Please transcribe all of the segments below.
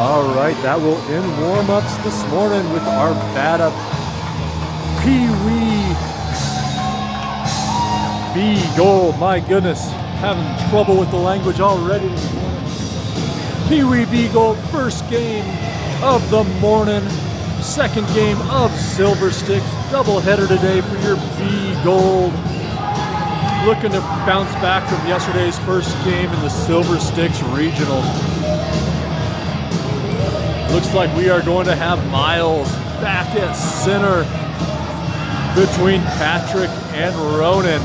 All right, that will end warm-ups this morning with our Arvada PeeWee BGold. My goodness, having trouble with the language already this morning. PeeWee BGold, first game of the morning, second game of Silver Sticks. Doubleheader today for your BGold. Looking to bounce back from yesterday's first game in the Silver Sticks Regional. Looks like we are going to have Miles back at center between Patrick and Ronan.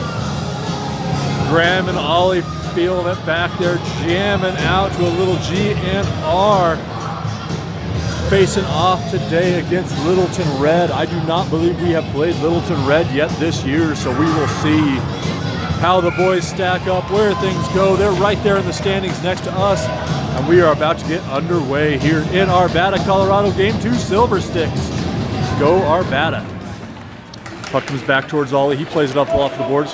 Graham and Ollie feeling it back there, jamming out to a little G and R. Facing off today against Littleton Red. I do not believe we have played Littleton Red yet this year, so we will see how the boys stack up, where things go. They're right there in the standings next to us, and we are about to get underway here in Arvada, Colorado. Game 2, Silver Sticks. Go Arvada. Puck comes back towards Ollie. He plays it up off the boards.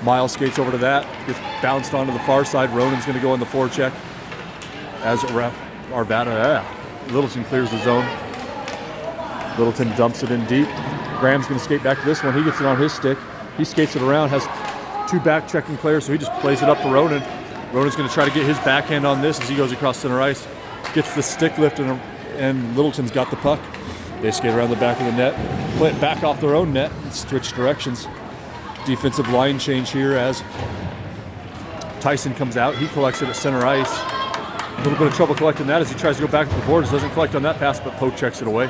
Miles skates over to that. Gets bounced onto the far side. Ronan's going to go on the forecheck. As Arvada, Littleton clears the zone. Littleton dumps it in deep. Graham's going to skate back to this one. He gets it on his stick. He skates it around, has two back-checking players, so he just plays it up to Ronan. Ronan's going to try to get his backhand on this as he goes across center ice. Gets the stick lift, and Littleton's got the puck. They skate around the back of the net, play it back off their own net, and switch directions. Defensive line change here as Tyson comes out. He collects it at center ice. A little bit of trouble collecting that as he tries to go back to the boards. Doesn't collect on that pass, but Poe checks it away.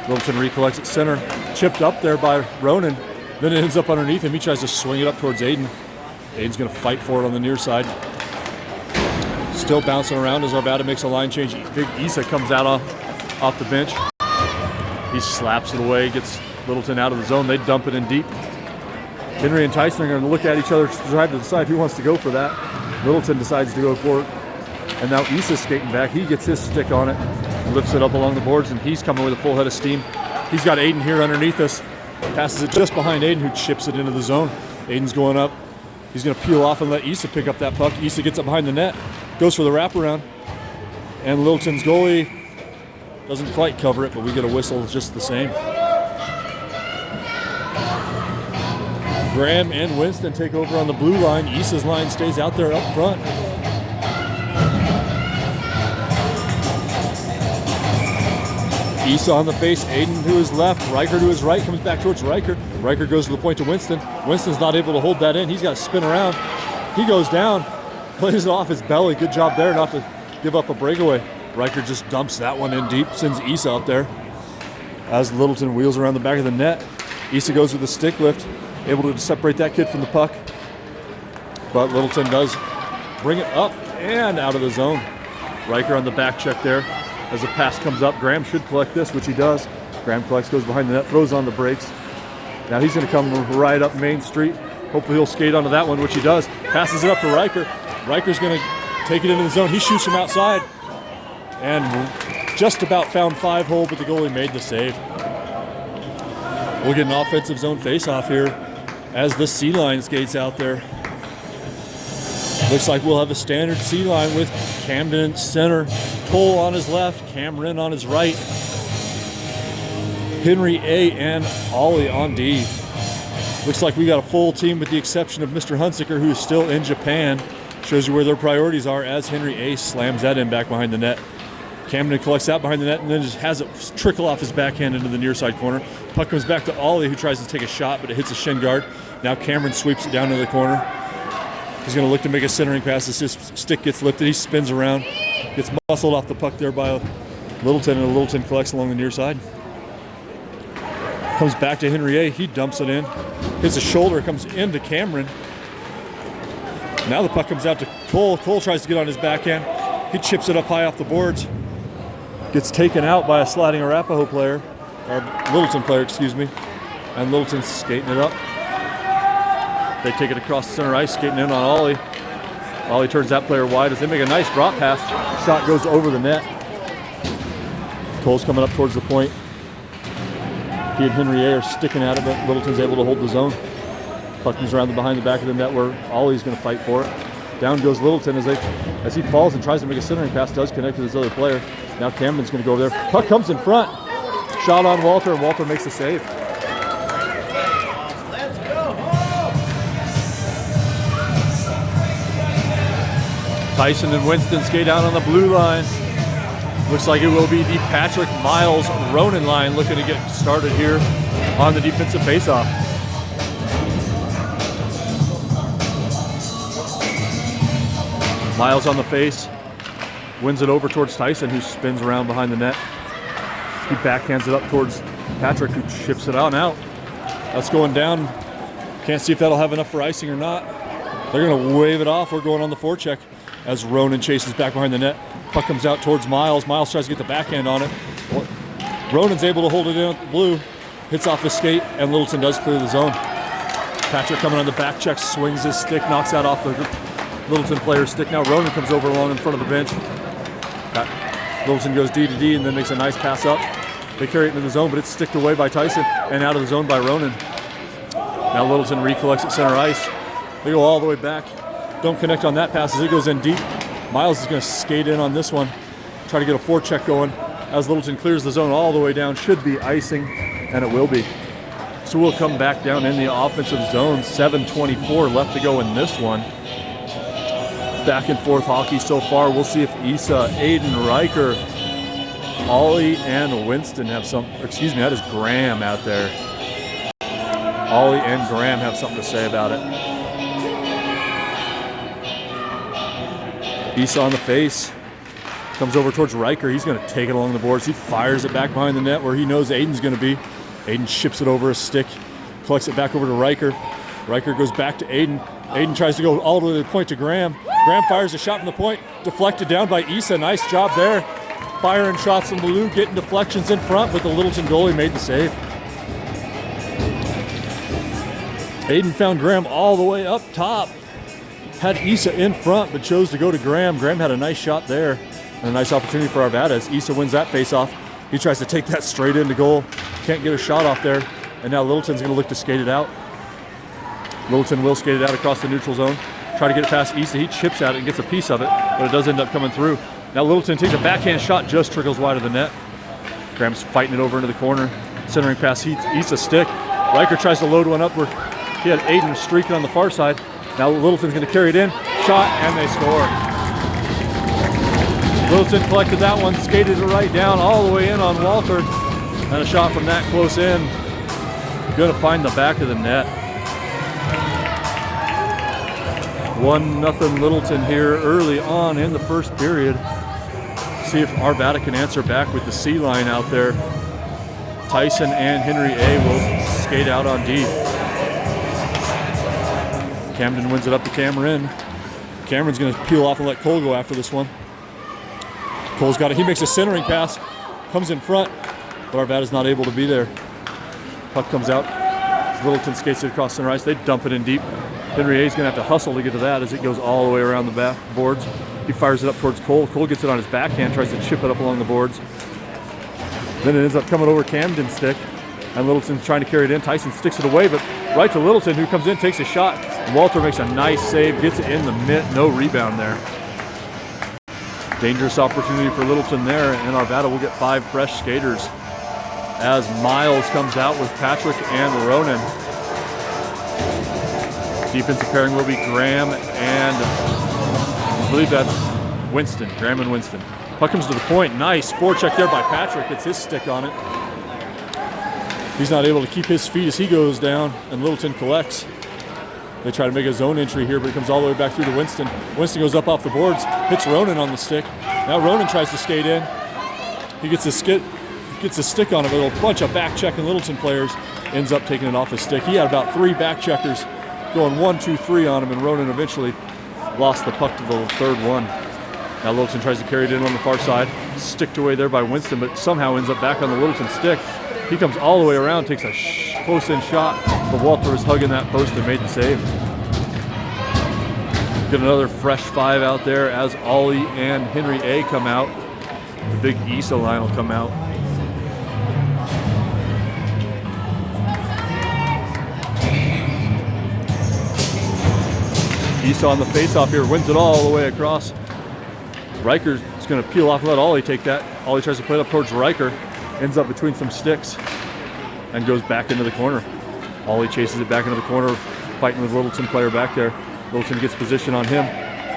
Littleton recollects at center. Chipped up there by Ronan. Then it ends up underneath him. He tries to swing it up towards Aiden. Aiden's going to fight for it on the near side. Still bouncing around as Arvada makes a line change. Big Issa comes out off the bench. He slaps it away, gets Littleton out of the zone. They dump it in deep. Henry and Tyson are going to look at each other to try to decide who wants to go for that. Littleton decides to go for it. And now Issa's skating back. He gets his stick on it, lifts it up along the boards, and he's coming with a full head of steam. He's got Aiden here underneath us. Passes it just behind Aiden, who chips it into the zone. Aiden's going up. He's going to peel off and let Issa pick up that puck. Issa gets up behind the net, goes for the wraparound. And Littleton's goalie doesn't quite cover it, but we get a whistle just the same. Graham and Winston take over on the blue line. Issa's line stays out there up front. Issa on the face, Aiden to his left, Riker to his right, comes back towards Riker. Riker goes to the point to Winston. Winston's not able to hold that in. He's got to spin around. He goes down, plays it off his belly. Good job there not to give up a breakaway. Riker just dumps that one in deep, sends Issa out there. As Littleton wheels around the back of the net, Issa goes with the stick lift, able to separate that kid from the puck. But Littleton does bring it up and out of the zone. Riker on the back check there. As the pass comes up, Graham should collect this, which he does. Graham collects, goes behind the net, throws on the brakes. Now he's going to come right up Main Street. Hopefully he'll skate onto that one, which he does. Passes it up to Riker. Riker's going to take it into the zone. He shoots from outside. And just about found 5-hole, but the goalie made the save. We'll get an offensive zone face-off here as the C-line skates out there. Looks like we'll have a standard C-line with Camden at center, Cole on his left, Cameron on his right, Henry A. and Ollie on D. Looks like we got a full team with the exception of Mr. Hunsicker, who is still in Japan. Shows you where their priorities are as Henry A. slams that in back behind the net. Camden collects out behind the net and then just has it trickle off his backhand into the near side corner. Puck comes back to Ollie, who tries to take a shot, but it hits a shin guard. Now Cameron sweeps it down to the corner. He's going to look to make a centering pass as his stick gets lifted. He spins around, gets muscled off the puck there by Littleton, and Littleton collects along the near side. Comes back to Henry A. He dumps it in. Hits a shoulder, comes into Cameron. Now the puck comes out to Cole. Cole tries to get on his backhand. He chips it up high off the boards. Gets taken out by a sliding Arapahoe player, or Littleton player, excuse me. And Littleton's skating it up. They take it across the center ice, skating in on Ollie. Ollie turns that player wide as they make a nice drop pass. Shot goes over the net. Cole's coming up towards the point. He and Henry A. are sticking at it, but Littleton's able to hold the zone. Puck comes around behind the back of the net where Ollie's going to fight for it. Down goes Littleton as he falls and tries to make a centering pass, does connect with his other player. Now Camden's going to go over there. Puck comes in front. Shot on Walter, and Walter makes the save. Tyson and Winston skate out on the blue line. Looks like it will be the Patrick Miles Ronan line looking to get started here on the defensive faceoff. Miles on the face, wins it over towards Tyson, who spins around behind the net. He backhands it up towards Patrick, who chips it out and out. That's going down. Can't see if that'll have enough for icing or not. They're going to wave it off. We're going on the forecheck as Ronan chases back behind the net. Puck comes out towards Miles. Miles tries to get the backhand on it. Ronan's able to hold it in at the blue. Hits off the skate, and Littleton does clear the zone. Patrick coming on the back check, swings his stick, knocks out off the Littleton player's stick. Now Ronan comes over along in front of the bench. Littleton goes D to D and then makes a nice pass up. They carry it into the zone, but it's sticked away by Tyson and out of the zone by Ronan. Now Littleton recollects at center ice. They go all the way back. Don't connect on that pass as it goes in deep. Miles is going to skate in on this one, try to get a forecheck going as Littleton clears the zone all the way down. Should be icing, and it will be. So we'll come back down in the offensive zone. 7:24 left to go in this one. Back and forth hockey so far. We'll see if Issa, Aiden, Riker, Ollie, and Winston have some, excuse me, that is Graham out there. Ollie and Graham have something to say about it. Issa on the face. Comes over towards Riker. He's going to take it along the boards. He fires it back behind the net where he knows Aiden's going to be. Aiden ships it over a stick. Collects it back over to Riker. Riker goes back to Aiden. Aiden tries to go all the way to the point to Graham. Graham fires a shot from the point. Deflected down by Issa. Nice job there. Firing shots from Blue, getting deflections in front, but the Littleton goalie made the save. Aiden found Graham all the way up top. Had Issa in front, but chose to go to Graham. Graham had a nice shot there and a nice opportunity for Arvada as Issa wins that faceoff. He tries to take that straight into goal. Can't get a shot off there. And now Littleton's going to look to skate it out. Littleton will skate it out across the neutral zone. Try to get it past Issa. He chips at it and gets a piece of it, but it does end up coming through. Now Littleton takes a backhand shot, just trickles wide of the net. Graham's fighting it over into the corner. Centering pass, Issa's stick. Riker tries to load one up where he had Aiden streaking on the far side. Now Littleton's going to carry it in. Shot, and they score. Littleton collected that one, skated it right down all the way in on Walter. And a shot from that close in. Going to find the back of the net. 1-0 Littleton here early on in the first period. See if Arvada can answer back with the C line out there. Tyson and Henry A will skate out on D. Camden wins it up to Cameron. Cameron's going to peel off and let Cole go after this one. Cole's got it. He makes a centering pass, comes in front, but Arvada's not able to be there. Puck comes out. As Littleton skates it across center ice. They dump it in deep. Henry A's going to have to hustle to get to that as it goes all the way around the back boards. He fires it up towards Cole. Cole gets it on his backhand, tries to chip it up along the boards. Then it ends up coming over Camden's stick, and Littleton's trying to carry it in. Tyson sticks it away, but right to Littleton, who comes in, takes a shot. Walter makes a nice save, gets it in the mitt, no rebound there. Dangerous opportunity for Littleton there, and Arvada will get 5 fresh skaters as Miles comes out with Patrick and Ronan. Defensive pairing will be Graham and I believe that's Winston. Graham and Winston. Puck comes to the point. Nice forecheck there by Patrick. Gets his stick on it. He's not able to keep his feet as he goes down, and Littleton collects. They try to make a zone entry here, but it comes all the way back through to Winston. Winston goes up off the boards, hits Ronan on the stick. Now Ronan tries to skate in. He gets a stick on it, but a bunch of back-checking Littleton players ends up taking it off his stick. He had about 3 back-checkers going 1, 2, 3 on him, and Ronan eventually lost the puck to the third one. Now Littleton tries to carry it in on the far side, sticked away there by Winston, but somehow ends up back on the Littleton stick. He comes all the way around, takes a close-in shot, but Walter is hugging that post and made the save. Get another fresh 5 out there as Ollie and Henry A come out. The big Issa line will come out. Issa on the face-off here, wins it all the way across. Riker's going to peel off and let Ollie take that. Ollie tries to play it up towards Riker, ends up between some sticks, and goes back into the corner. Ollie chases it back into the corner, fighting with Littleton player back there. Littleton gets position on him,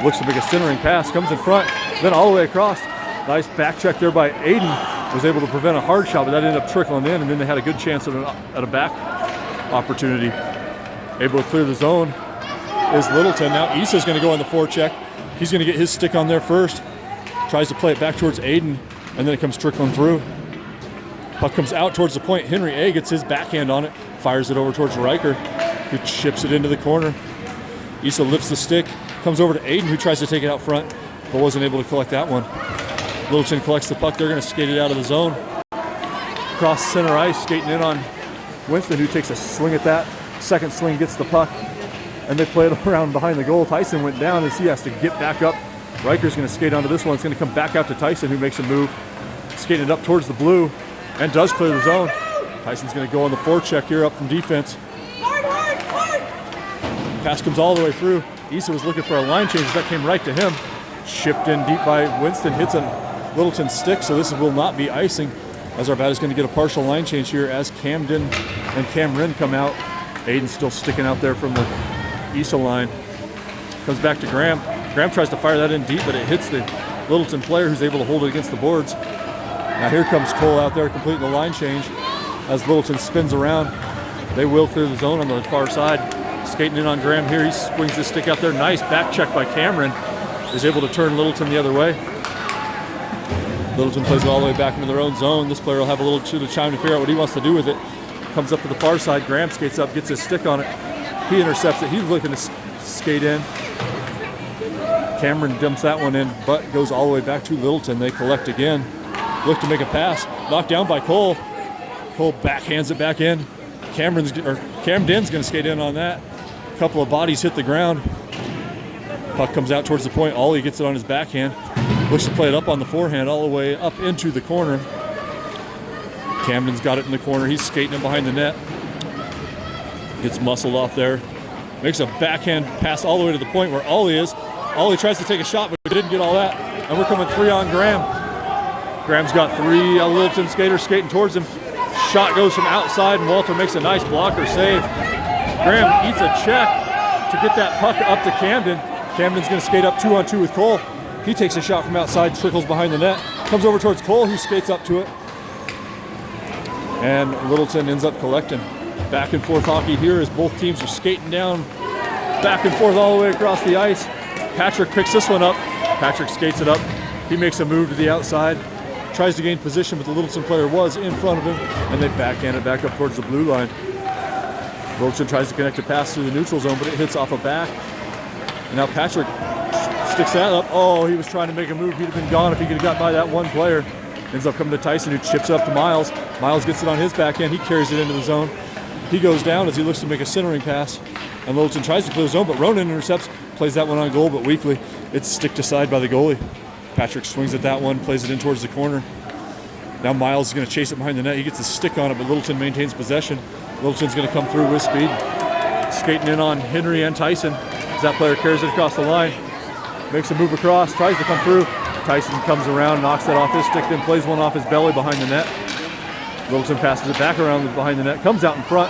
looks to make a centering pass, comes in front, then all the way across. Nice back check there by Aiden. Was able to prevent a hard shot, but that ended up trickling in, and then they had a good chance at a back opportunity. Able to clear the zone is Littleton. Now Issa's going to go on the forecheck. He's going to get his stick on there first. Tries to play it back towards Aiden, and then it comes trickling through. Puck comes out towards the point. Henry A gets his backhand on it, fires it over towards Riker, who chips it into the corner. Issa lifts the stick, comes over to Aiden, who tries to take it out front, but wasn't able to collect that one. Littleton collects the puck. They're going to skate it out of the zone. Across center ice, skating in on Winston, who takes a swing at that. Second swing gets the puck, and they play it around behind the goal. Tyson went down as he has to get back up. Riker's going to skate onto this one. It's going to come back out to Tyson, who makes a move, skating it up towards the blue, and does clear the zone. Tyson's going to go on the forecheck here up from defense. Pass comes all the way through. Issa was looking for a line change. That came right to him. Shipped in deep by Winston, hits a Littleton stick, so this will not be icing, as Arvada is going to get a partial line change here as Camden and Cameron come out. Aiden's still sticking out there from the Issa line. Comes back to Graham. Graham tries to fire that in deep, but it hits the Littleton player, who's able to hold it against the boards. Now here comes Cole out there completing the line change as Littleton spins around. They will clear the zone on the far side. Skating in on Graham here. He swings the stick out there. Nice back check by Cameron. Is able to turn Littleton the other way. Littleton plays it all the way back into their own zone. This player will have a little to time to figure out what he wants to do with it. Comes up to the far side. Graham skates up, gets his stick on it. He intercepts it. He's looking to skate in. Cameron dumps that one in, but goes all the way back to Littleton. They collect again. Look to make a pass. Knocked down by Cole. Cole backhands it back in. Camden's going to skate in on that. A couple of bodies hit the ground. Puck comes out towards the point. Ollie gets it on his backhand. Looks to play it up on the forehand all the way up into the corner. Camden's got it in the corner. He's skating it behind the net. Gets muscled off there. Makes a backhand pass all the way to the point where Ollie is. Ollie tries to take a shot, but didn't get all that. And we're coming 3 on Graham. Graham's got 3 Littleton skaters skating towards him. Shot goes from outside, and Walter makes a nice blocker save. Graham eats a check to get that puck up to Camden. Camden's going to skate up 2-on-2 with Cole. He takes a shot from outside, trickles behind the net, comes over towards Cole, who skates up to it. And Littleton ends up collecting. Back and forth hockey here as both teams are skating down, back and forth all the way across the ice. Patrick picks this one up. Patrick skates it up. He makes a move to the outside, tries to gain position, but the Littleton player was in front of him, and they backhand it back up towards the blue line. Littleton tries to connect a pass through the neutral zone, but it hits off a back. And now Patrick sticks that up. Oh, he was trying to make a move. He'd have been gone if he could have got by that one player. Ends up coming to Tyson, who chips it up to Miles. Miles gets it on his backhand. He carries it into the zone. He goes down as he looks to make a centering pass. And Littleton tries to clear the zone, but Ronan intercepts, plays that one on goal, but weakly. It's sticked aside by the goalie. Patrick swings at that one, plays it in towards the corner. Now Miles is going to chase it behind the net. He gets a stick on it, but Littleton maintains possession. Littleton's going to come through with speed. Skating in on Henry and Tyson. As that player carries it across the line. Makes a move across, tries to come through. Tyson comes around, knocks that off his stick, then plays one off his belly behind the net. Littleton passes it back around behind the net, comes out in front,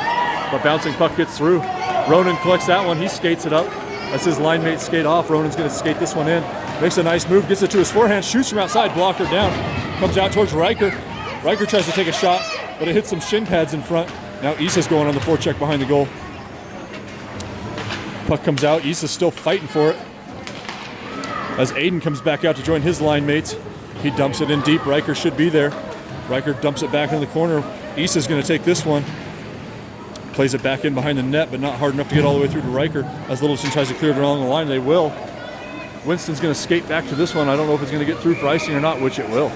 but bouncing puck gets through. Ronan collects that one, he skates it up. As his line mates skate off, Ronan's going to skate this one in. Makes a nice move, gets it to his forehand, shoots from outside, blocker down. Comes out towards Riker. Riker tries to take a shot, but it hits some shin pads in front. Now Issa's going on the forecheck behind the goal. Puck comes out, Issa's still fighting for it. As Aiden comes back out to join his line mates, he dumps it in deep. Riker should be there. Riker dumps it back in the corner. Issa's going to take this one. Plays it back in behind the net, but not hard enough to get all the way through to Riker. As Littleton tries to clear it along the line, they will. Winston's going to skate back to this one. I don't know if it's going to get through for icing or not, which it will.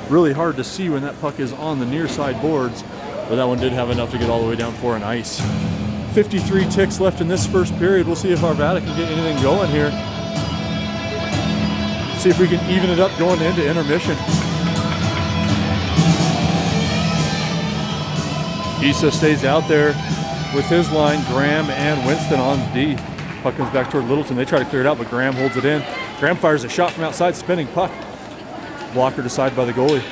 Really hard to see when that puck is on the near side boards, but that one did have enough to get all the way down for an ice. 53 ticks left in this first period. We'll see if Arvada can get anything going here. See if we can even it up going into intermission. Issa stays out there with his line, Graham and Winston on D. Puck comes back toward Littleton. They try to clear it out, but Graham holds it in. Graham fires a shot from outside, spinning puck. Blocker decided by the goalie.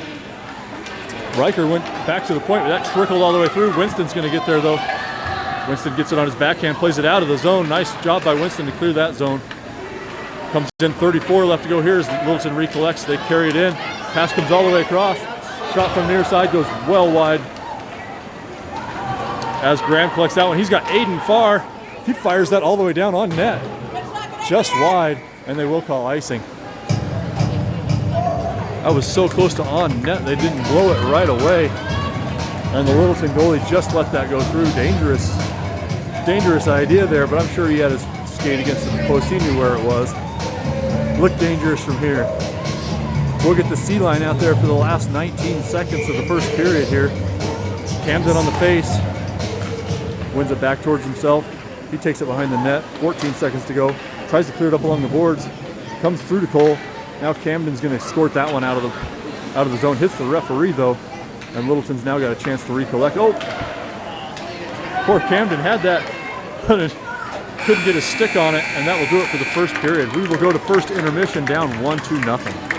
Riker went back to the point, but that trickled all the way through. Winston's going to get there, though. Winston gets it on his backhand, plays it out of the zone. Nice job by Winston to clear that zone. Comes in 34 left to go here as Littleton recollects. They carry it in. Pass comes all the way across. Shot from near side goes well wide. As Graham collects that one, he's got Aiden Farr. He fires that all the way down on net. Just wide, and they will call icing. That was so close to on net, they didn't blow it right away. And the Littleton goalie just let that go through. Dangerous idea there, but I'm sure he had his skate against the post. He knew where it was. Looked dangerous from here. We'll get the C line out there for the last 19 seconds of the first period here. Camden on the face. Wins it back towards himself. He takes it behind the net. 14 seconds to go. Tries to clear it up along the boards. Comes through to Cole. Now Camden's going to escort that one out of the zone. Hits the referee though, and Littleton's now got a chance to recollect. Oh, poor Camden had that, but it couldn't get a stick on it, and that will do it for the first period. We will go to first intermission down 1-0.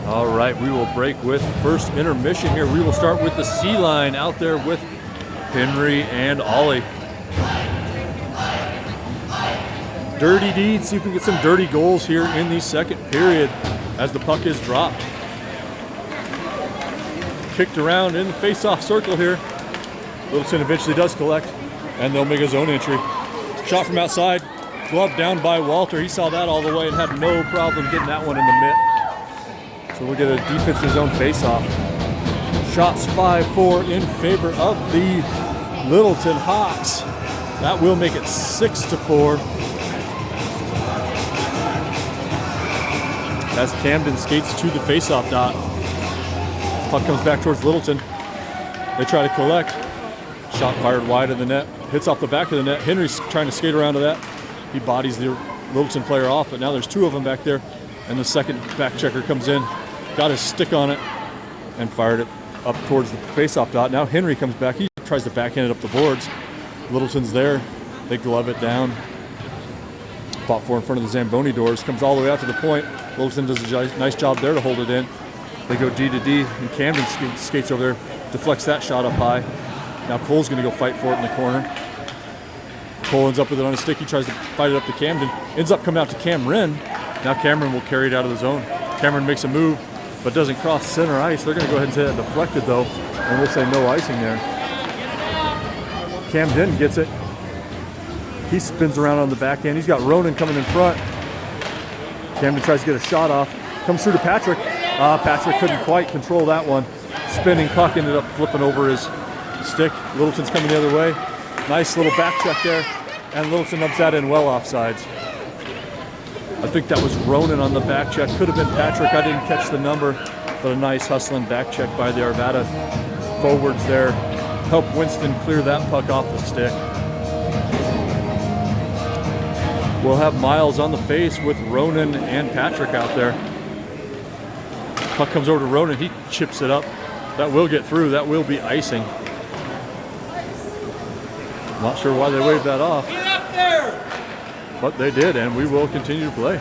All right, we will break with first intermission here. We will start with the C line out there with Henry and Ollie. Dirty deeds, see if we can get some dirty goals here in the second period as the puck is dropped. Kicked around in the face-off circle here. Littleton eventually does collect, and they'll make a zone entry. Shot from outside, glove down by Walter. He saw that all the way and had no problem getting that one in the mitt. So we'll get a defensive zone face-off. Shots 5-4 in favor of the Littleton Hawks. That will make it 6-4. As Camden skates to the face-off dot. Puck comes back towards Littleton. They try to collect. Shot fired wide of the net. Hits off the back of the net. Henry's trying to skate around to that. He bodies the Littleton player off, but now there's two of them back there. And the second back checker comes in. Got his stick on it and fired it up towards the face-off dot. Now Henry comes back. He tries to backhand it up the boards. Littleton's there. They glove it down. Fought for in front of the Zamboni doors. Comes all the way out to the point. Littleton does a nice job there to hold it in. They go D to D, and Camden skates over there, deflects that shot up high. Now Cole's going to go fight for it in the corner. Cole ends up with it on his stick. He tries to fight it up to Camden. Ends up coming out to Cameron. Now Cameron will carry it out of the zone. Cameron makes a move, but doesn't cross center ice. They're going to go ahead and say that deflected, though, and we'll say no icing there. Camden gets it. He spins around on the backhand. He's got Ronan coming in front. Camden tries to get a shot off. Comes through to Patrick. Patrick couldn't quite control that one. Spinning puck ended up flipping over his stick. Littleton's coming the other way. Nice little back check there. And Littleton ups that in well offsides. I think that was Ronan on the back check. Could have been Patrick. I didn't catch the number. But a nice hustling back check by the Arvada forwards there. Help Winston clear that puck off the stick. We'll have Miles on the face with Ronan and Patrick out there. Puck comes over to Ronan. He chips it up. That will get through. That will be icing. Not sure why they waved that off. Get up there! but they did, and we will continue to play.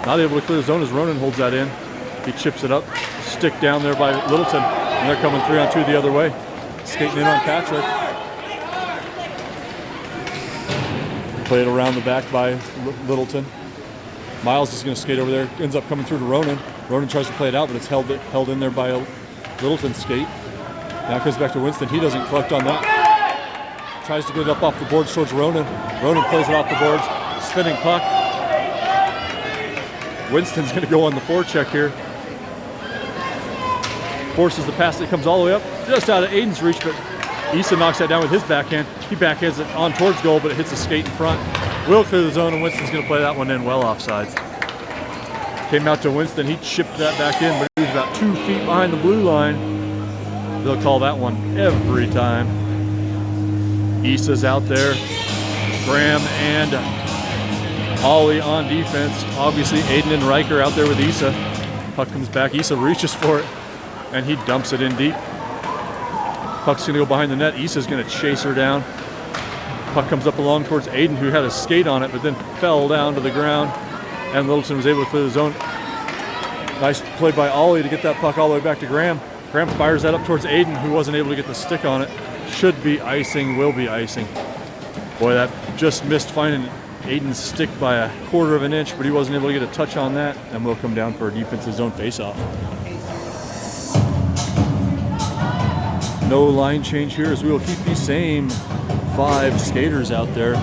Not able to clear the zone as Ronan holds that in. He chips it up, stick down there by Littleton, and they're coming 3-on-2 the other way. Skating in on Patrick. Played around the back by Littleton. Miles is going to skate over there, ends up coming through to Ronan. Ronan tries to play it out, but it's held in there by a Littleton skate. Now it comes back to Winston. He doesn't collect on that. Tries to get it up off the boards towards Ronan. Ronan plays it off the boards. Spinning puck. Winston's going to go on the forecheck here. Forces the pass that comes all the way up, just out of Aiden's reach, but Issa knocks that down with his backhand. He backhands it on towards goal, but it hits the skate in front. Will clear the zone, and Winston's going to play that one in well offsides. Came out to Winston. He chipped that back in, but he was about 2 feet behind the blue line. They'll call that one every time. Issa's out there. Graham and Ollie on defense. Obviously, Aiden and Riker out there with Issa. Puck comes back. Issa reaches for it, and he dumps it in deep. Puck's going to go behind the net. Issa's going to chase her down. Puck comes up along towards Aiden, who had a skate on it, but then fell down to the ground. And Littleton was able to clear the zone. Nice play by Ollie to get that puck all the way back to Graham. Graham fires that up towards Aiden, who wasn't able to get the stick on it. Should be icing, will be icing. Boy, that just missed finding Aiden's stick by a 1/4 of an inch, but he wasn't able to get a touch on that, and will come down for a defensive zone faceoff. No line change here, as we will keep the same 5 skaters out there.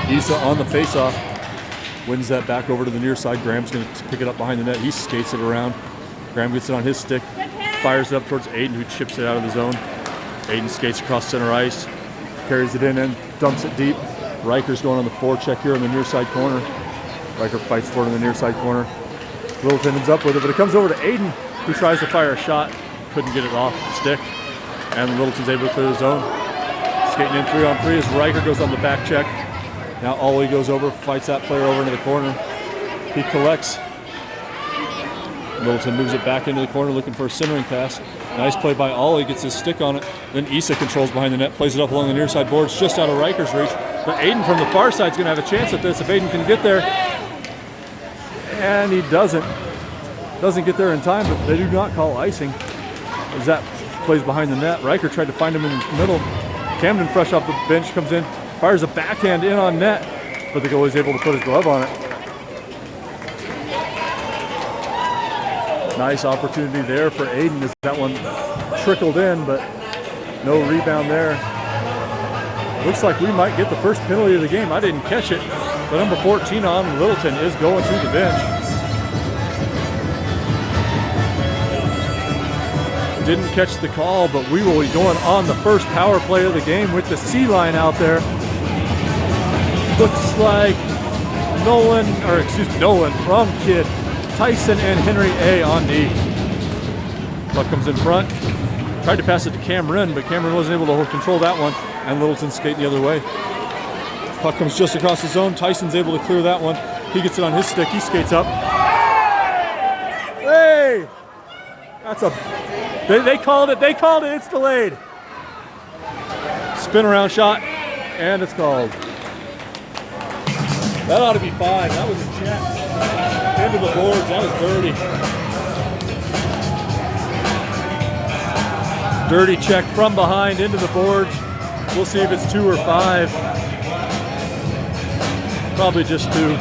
Issa on the faceoff, wins that back over to the near side. Graham's going to pick it up behind the net. He skates it around. Graham gets it on his stick, fires it up towards Aiden, who chips it out of the zone. Aiden skates across center ice, carries it in and dumps it deep. Riker's going on the forecheck here on the near side corner. Riker fights for it in the near side corner. Littleton ends up with it, but it comes over to Aiden, who tries to fire a shot. Couldn't get it off the stick, and Littleton's able to clear the zone. Skating in 3-on-3 as Riker goes on the back check. Now Ollie goes over, fights that player over into the corner. He collects. Littleton moves it back into the corner looking for a centering pass. Nice play by Ollie, gets his stick on it. Then Issa controls behind the net, plays it up along the near side boards, just out of Riker's reach. But Aiden from the far side is going to have a chance at this if Aiden can get there. And he doesn't. Doesn't get there in time, but they do not call icing. As that plays behind the net. Riker tried to find him in the middle. Camden, fresh off the bench, comes in, fires a backhand in on net, but the goalie is able to put his glove on it. Nice opportunity there for Aiden as that one trickled in, but no rebound there. Looks like we might get the first penalty of the game. I didn't catch it, but number 14 on Littleton is going to the bench. Didn't catch the call, but we will be going on the first power play of the game with the C line out there. Looks like Nolan from Kid, Tyson and Henry A on D. Puck comes in front. Tried to pass it to Cameron, but Cameron wasn't able to control that one, and Littleton skating the other way. Puck comes just across the zone. Tyson's able to clear that one. He gets it on his stick. He skates up. Hey! That's a... They called it. They called it. It's delayed. Spin around shot, and it's called. That ought to be 5. That was a check. Into the boards. That was dirty. Dirty check from behind into the boards. We'll see if it's 2 or 5. Probably just 2.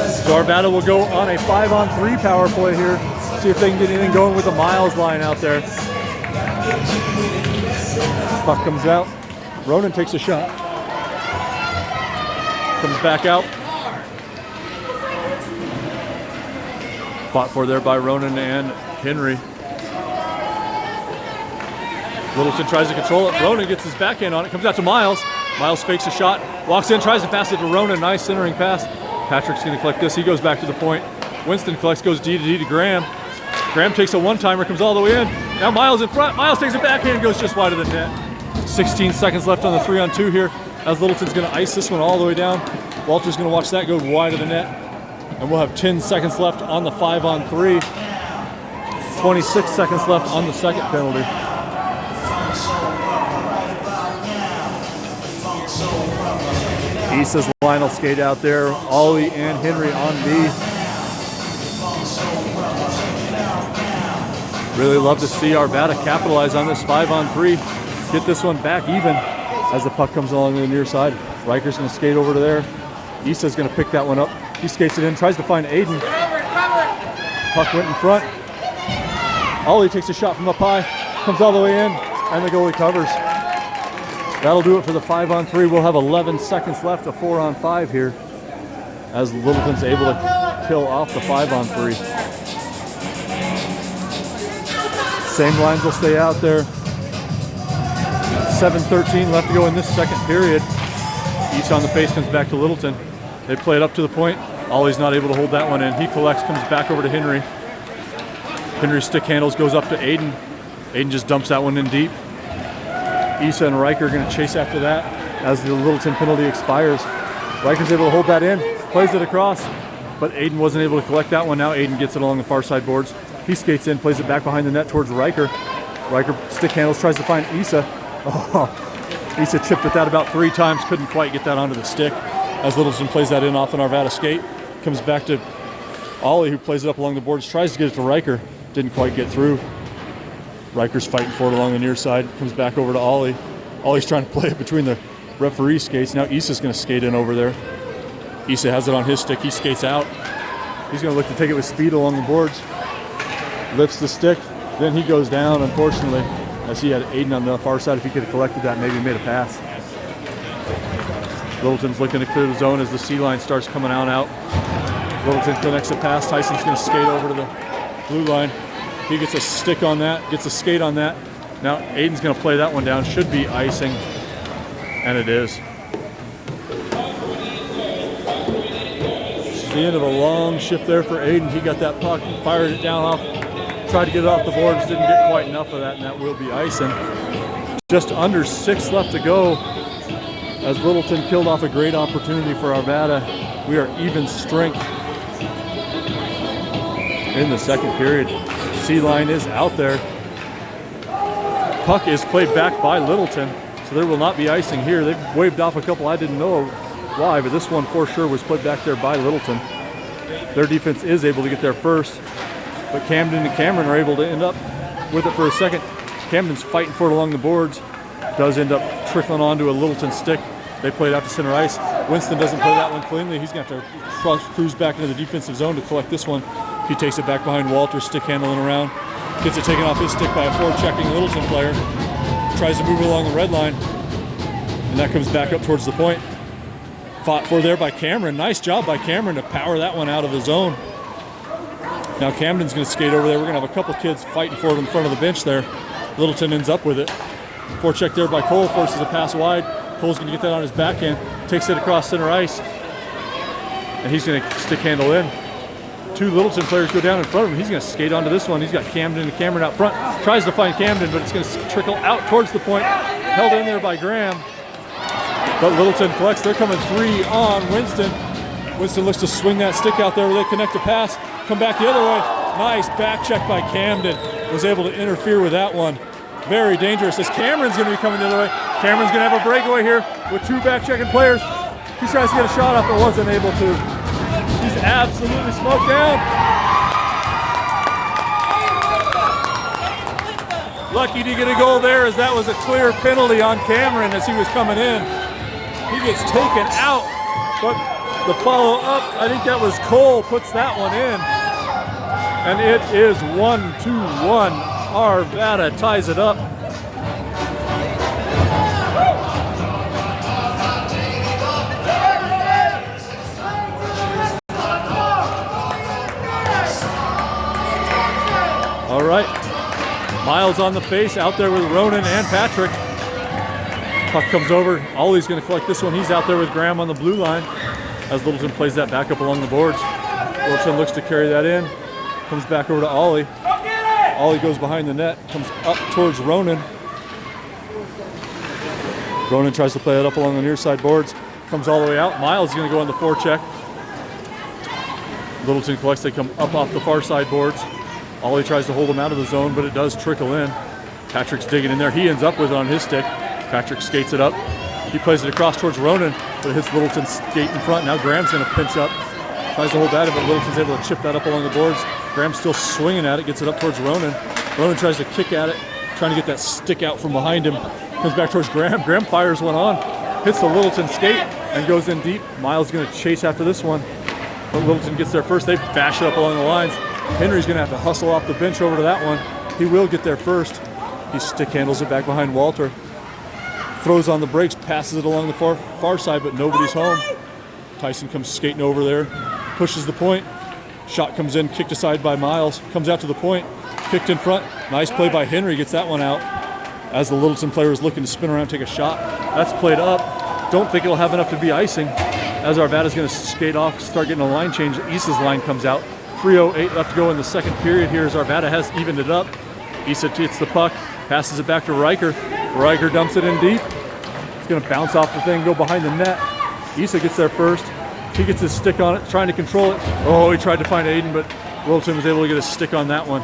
So Arvada will go on a 5-on-3 power play here. See if they can get anything going with the Miles line out there. Puck comes out. Ronan takes a shot. Comes back out. Fought for there by Ronan and Henry. Littleton tries to control it. Ronan gets his backhand on it. Comes out to Miles. Miles fakes a shot. Walks in, tries to pass it to Ronan. Nice centering pass. Patrick's going to collect this. He goes back to the point. Winston collects, goes D to D to Graham. Graham takes a one-timer, comes all the way in. Now Miles in front. Miles takes a backhand, goes just wide of the net. 16 seconds left on the 3-on-2 here, as Littleton's going to ice this one all the way down. Walter's going to watch that go wide of the net. And we'll have 10 seconds left on the 5-on-3. 26 seconds left on the second penalty. Issa's line will skate out there. Ollie and Henry on B. Really love to see Arvada capitalize on this 5-on-3. Get this one back even as the puck comes along the near side. Riker's going to skate over to there. Issa's going to pick that one up. He skates it in, tries to find Aiden. Puck went in front. Ollie takes a shot from up high, comes all the way in, and the goalie covers. That'll do it for the 5-on-3. We'll have 11 seconds left, a 4-on-5 here, as Littleton's able to kill off the 5-on-3. Same lines will stay out there. 7:13 left to go in this second period. East on the face comes back to Littleton. They play it up to the point. Ollie's not able to hold that one in. He collects, comes back over to Henry. Henry stick handles, goes up to Aiden. Aiden just dumps that one in deep. Issa and Riker are going to chase after that as the Littleton penalty expires. Riker's able to hold that in, plays it across, but Aiden wasn't able to collect that one. Now Aiden gets it along the far side boards. He skates in, plays it back behind the net towards Riker. Riker stick handles, tries to find Issa. Oh, Issa chipped at that about 3 times, couldn't quite get that onto the stick. As Littleton plays that in off an Arvada skate, comes back to Ollie, who plays it up along the boards, tries to get it to Riker, didn't quite get through. Riker's fighting for it along the near side, comes back over to Ollie. Ollie's trying to play it between the referee skates. Now Issa's going to skate in over there. Issa has it on his stick, he skates out. He's going to look to take it with speed along the boards. Lifts the stick, then he goes down, unfortunately, as he had Aiden on the far side. If he could have collected that, maybe made a pass. Littleton's looking to clear the zone as the C line starts coming out. Littleton connects the pass. Tyson's going to skate over to the blue line. He gets a stick on that, gets a skate on that. Now Aiden's going to play that one down. Should be icing, and it is. It's the end of a long shift there for Aiden. He got that puck, fired it down off, tried to get it off the boards, didn't get quite enough of that, and that will be icing. Just under 6 left to go as Littleton killed off a great opportunity for Arvada. We are even strength in the second period. C-line is out there. Puck is played back by Littleton, so there will not be icing here. They've waved off a couple. I didn't know why, but this one for sure was played back there by Littleton. Their defense is able to get there first, but Camden and Cameron are able to end up with it for a second. Camden's fighting for it along the boards. Does end up trickling onto a Littleton stick. They play it out to center ice. Winston doesn't play that one cleanly. He's going to have to cruise back into the defensive zone to collect this one. He takes it back behind Walter, stick handling around. Gets it taken off his stick by a forechecking Littleton player. Tries to move it along the red line. And that comes back up towards the point. Fought for there by Cameron. Nice job by Cameron to power that one out of the zone. Now Camden's going to skate over there. We're going to have a couple kids fighting for it in front of the bench there. Littleton ends up with it. Forecheck there by Cole, forces a pass wide. Cole's going to get that on his backhand. Takes it across center ice. And he's going to stick handle in. 2 Littleton players go down in front of him. He's going to skate onto this one. He's got Camden and Cameron out front. Tries to find Camden, but it's going to trickle out towards the point. Held in there by Graham. But Littleton collects. They're coming 3 on Winston. Winston looks to swing that stick out there where they connect a pass. Come back the other way. Nice back check by Camden. Was able to interfere with that one. Very dangerous as Cameron's going to be coming the other way. Cameron's going to have a breakaway here with 2 back-checking players. He tries to get a shot off but wasn't able to. He's absolutely smoked down. Lucky to get a goal there as that was a clear penalty on Cameron as he was coming in. He gets taken out, but the follow-up, I think that was Cole, puts that one in. And it is 1-2-1. Arvada ties it up. All right, Miles on the face, out there with Ronan and Patrick. Puck comes over. Ollie's going to collect this one. He's out there with Graham on the blue line as Littleton plays that back up along the boards. Littleton looks to carry that in. Comes back over to Ollie. Ollie goes behind the net, comes up towards Ronan. Ronan tries to play it up along the near side boards. Comes all the way out. Miles is going to go on the forecheck. Littleton collects. They come up off the far side boards. Ollie tries to hold him out of the zone, but it does trickle in. Patrick's digging in there. He ends up with it on his stick. Patrick skates it up. He plays it across towards Ronan, but it hits Littleton's skate in front. Now Graham's going to pinch up. Tries to hold that in, but Littleton's able to chip that up along the boards. Graham's still swinging at it, gets it up towards Ronan. Ronan tries to kick at it, trying to get that stick out from behind him. Comes back towards Graham. Graham fires one on, hits the Littleton skate, and goes in deep. Miles going to chase after this one, but Littleton gets there first. They bash it up along the lines. Henry's going to have to hustle off the bench over to that one. He will get there first. He stick handles it back behind Walter. Throws on the brakes, passes it along the far side, but nobody's home. Tyson comes skating over there, pushes the point. Shot comes in, kicked aside by Miles. Comes out to the point, kicked in front. Nice play by Henry, gets that one out. As the Littleton player is looking to spin around and take a shot. That's played up. Don't think it'll have enough to be icing. As Arvada's going to skate off, start getting a line change. Isa's line comes out. 3:08 left to go in the second period here as Arvada has evened it up. Isa gets the puck, passes it back to Riker. Riker dumps it in deep. He's going to bounce off the thing, go behind the net. Isa gets there first. He gets his stick on it, trying to control it. Oh, he tried to find Aiden, but Littleton was able to get a stick on that one.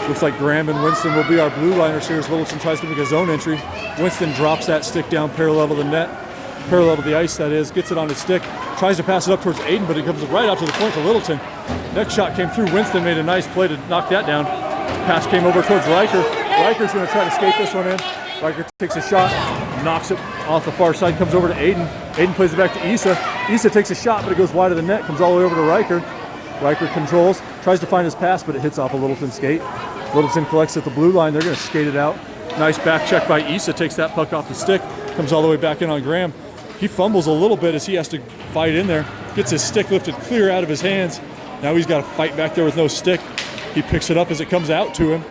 Looks like Graham and Winston will be our blue liners here as Littleton tries to make a zone entry. Winston drops that stick down parallel to the net, parallel to the ice that is, gets it on his stick, tries to pass it up towards Aiden, but it comes right out to the point to Littleton. Next shot came through. Winston made a nice play to knock that down. Pass came over towards Riker. Riker's going to try to skate this one in. Riker takes a shot, knocks it off the far side, comes over to Aiden. Aiden plays it back to Isa. Isa takes a shot, but it goes wide of the net, comes all the way over to Riker. Riker controls, tries to find his pass, but it hits off a Littleton skate. Littleton collects at the blue line. They're going to skate it out. Nice back check by Isa, takes that puck off the stick, comes all the way back in on Graham. He fumbles a little bit as he has to fight in there, gets his stick lifted clear out of his hands. Now he's got to fight back there with no stick. He picks it up as it comes out to him,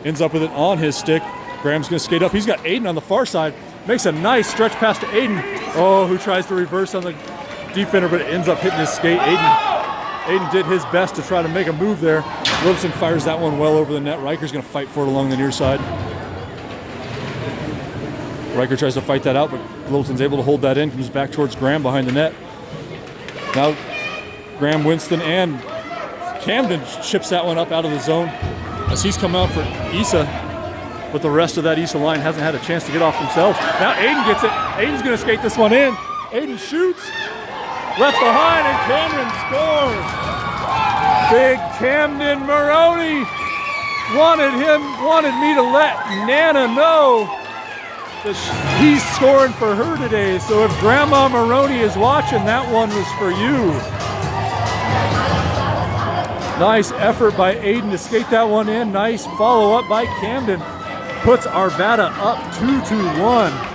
ends up with it on his stick. Graham's going to skate up. He's got Aiden on the far side, makes a nice stretch pass to Aiden. Oh, who tries to reverse on the defender, but it ends up hitting his skate. Aiden did his best to try to make a move there. Littleton fires that one well over the net. Riker's going to fight for it along the near side. Riker tries to fight that out, but Littleton's able to hold that in, comes back towards Graham behind the net. Now Graham, Winston, and Camden chips that one up out of the zone as he's come out for Isa, but the rest of that Isa line hasn't had a chance to get off themselves. Now Aiden gets it. Aiden's going to skate this one in. Aiden shoots. Left behind, and Cameron scores. Big Camden Maroney wanted me to let Nana know that he's scoring for her today. So if Grandma Maroney is watching, that one was for you. Nice effort by Aiden to skate that one in. Nice follow up by Camden. Puts Arvada up 2-1.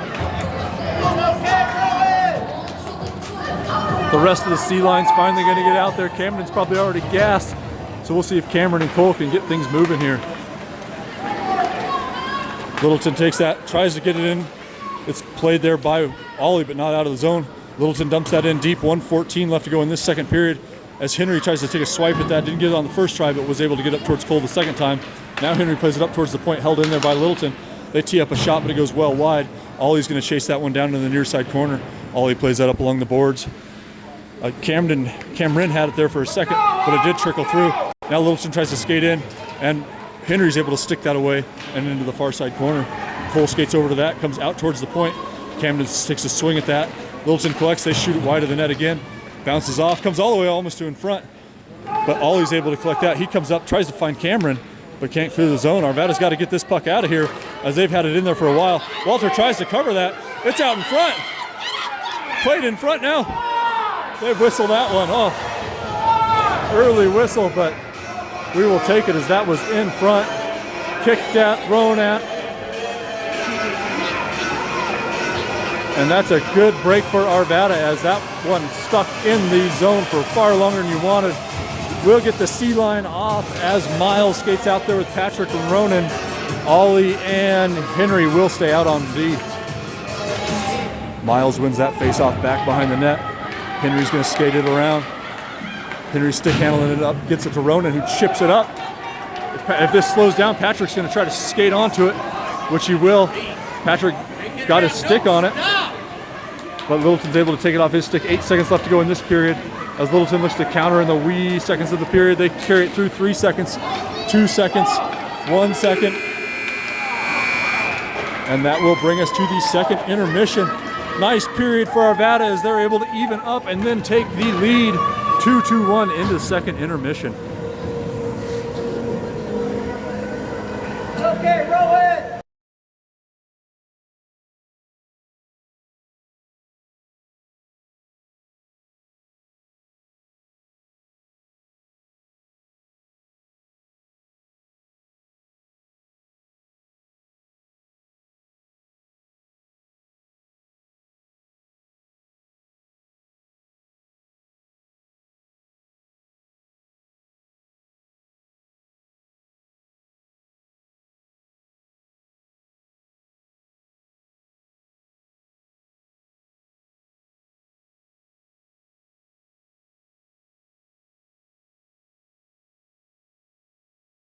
The rest of the C line's finally going to get out there. Camden's probably already gassed, so we'll see if Cameron and Cole can get things moving here. Littleton takes that, tries to get it in. It's played there by Ollie, but not out of the zone. Littleton dumps that in deep. 1:14 left to go in this second period as Henry tries to take a swipe at that. Didn't get it on the first try, but was able to get up towards Cole the second time. Now Henry plays it up towards the point, held in there by Littleton. They tee up a shot, but it goes well wide. Ollie's going to chase that one down to the near side corner. Ollie plays that up along the boards. Cameron had it there for a second, but it did trickle through. Now Littleton tries to skate in, and Henry's able to stick that away and into the far side corner. Cole skates over to that, comes out towards the point. Camden takes a swing at that. Littleton collects, they shoot it wide of the net again. Bounces off, comes all the way almost to in front. But Ollie's able to collect that. He comes up, tries to find Cameron, but can't clear the zone. Arvada's got to get this puck out of here as they've had it in there for a while. Walter tries to cover that. It's out in front. Played in front now. They whistle that one off. Early whistle, but we will take it as that was in front. Kicked at, thrown at. And that's a good break for Arvada as that one stuck in the zone for far longer than you wanted. We'll get the C line off as Miles skates out there with Patrick and Ronan. Ollie and Henry will stay out on D. Miles wins that face-off back behind the net. Henry's going to skate it around. Henry's stick handling it up, gets it to Ronan, who chips it up. If this slows down, Patrick's going to try to skate onto it, which he will. Patrick got his stick on it. but Littleton's able to take it off his stick. 8 seconds left to go in this period. As Littleton looks to counter in the wee seconds of the period, they carry it through 3 seconds, 2 seconds, 1 second. And that will bring us to the second intermission. Nice period for Arvada as they're able to even up and then take the lead 2-1 into the second intermission. Okay, roll it!